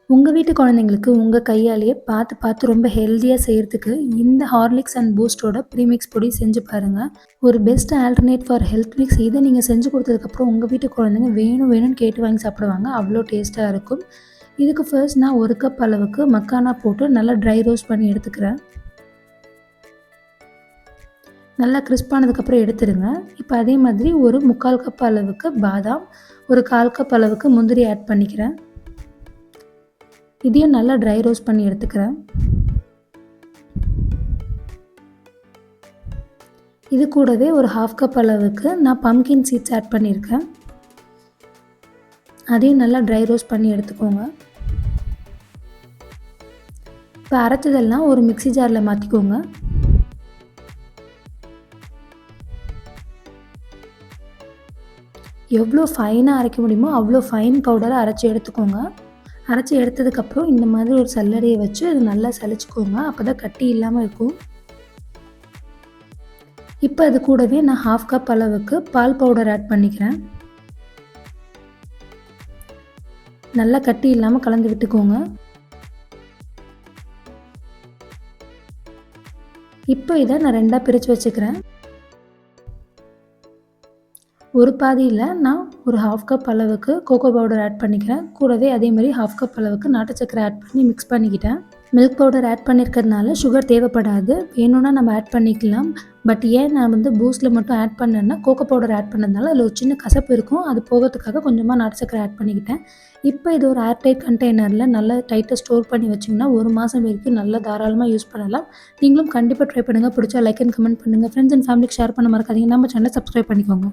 உங்க வீட்டு குழந்தைங்களுக்கு உங்க கையாலேயே பார்த்து, பார்த்து ரொம்ப ஹெல்தியா செய்றதுக்கு இந்த ஹார்லிக்ஸ் அண்ட் பூஸ்ட்டோட ப்ரீமிக்ஸ் பொடி செஞ்சு பாருங்க. ஒரு best alternate for health mix. இத நீங்க செஞ்சு குடுத்ததுக்கப்புறம் உங்க வீட்டு குழந்தைங்க வேணும் வேணும்னு கேட்டு வாங்கி சாப்பிடுவாங்க. அவ்ளோ டேஸ்ட்டா இருக்கும். இதுக்கு ஃபர்ஸ்ட் நான் 1 கப் அளவுக்கு மக்கானா போட்டு நல்லா ட்ரை ரோஸ்ட் பண்ணி எடுத்துக்கிறேன். நல்லா கிரிஸ்ப் ஆனதுக்கப்புறம் எடுத்துருங்க. இப்போ அதே மாதிரி ஒரு 3/4 கப் அளவுக்கு பாதாம், ஒரு 1/4 கப் அளவுக்கு முந்திரி ஆட் பண்ணிக்கிறேன். இதையும் நல்லா ட்ரை ரோஸ்ட் பண்ணி எடுத்துக்கிறேன். இது கூடவே ஒரு 1/2 கப் அளவுக்கு நான் பம்ப்கின் சீட்ஸ் ஆட் பண்ணியிருக்கேன். அதையும் நல்லா ட்ரை ரோஸ்ட் பண்ணி எடுத்துக்கோங்க. இப்போ அரைச்சதெல்லாம் ஒரு மிக்ஸி ஜாரில் மாற்றிக்கோங்க. எவ்வளோ ஃபைனாக அரைக்க முடியுமோ அவ்வளோ ஃபைன் பவுடரை அரைச்சி எடுத்துக்கோங்க. அரைச்சி எடுத்ததுக்கப்புறம் இந்த மாதிரி ஒரு சல்லடையை வச்சு அது நல்லா சலிச்சுக்கோங்க. அப்போ தான் கட்டி இல்லாமல் இருக்கும். இப்போ அது கூடவே நான் 1/2 கப் அளவுக்கு பால் பவுடர் ஆட் பண்ணிக்கிறேன். நல்லா கட்டி இல்லாமல் கலந்து விட்டுக்கோங்க. இப்போ இதை நான் 2ஆக பிரித்து வச்சுக்கிறேன். ஒரு பாதியில் நான் ஒரு 1/2 கப் அளவுக்கு கோகோ பவுடர் ஆட் பண்ணிக்கிறேன். கூடவே அதே மாதிரி 1/2 கப் அளவுக்கு நாட்டு சர்க்கரை ஆட் பண்ணி மிக்ஸ் பண்ணிக்கிட்டேன். மில்க் பவுடர் ஆட் பண்ணியிருக்கிறதுனால சுகர் தேவைப்படாது. வேணும்னா நம்ம ஆட் பண்ணிக்கலாம். பட் ஏன் நான் பூஸ்ட்டில் மட்டும் ஆட் பண்ணேன்னா, கோகோ பவுடர் ஆட் பண்ணதுனால அதில் ஒரு சின்ன கசப்பு இருக்கும். அது போகிறதுக்காக கொஞ்சமாக நாட்டு சர்க்கரை ஆட் பண்ணிக்கிட்டேன். இப்போ இது ஒரு ஏர்டைட் கண்டெய்னரில் நல்லா டைட்டாக ஸ்டோர் பண்ணி வச்சிங்கன்னா 1 மாதம் வரைக்கும் நல்லா தாராளமாக யூஸ் பண்ணலாம். நீங்களும் கண்டிப்பாக ட்ரை பண்ணுங்கள். பிடிச்சா லைக் அண்ட் கமெண்ட் பண்ணுங்கள். ஃப்ரெண்ட்ஸ் அண்ட் ஃபேமிலிக்கு ஷேர் பண்ண மறக்காதீங்க. நம்ம சேனலை சப்ஸ்கிரைப் பண்ணிக்கோங்க.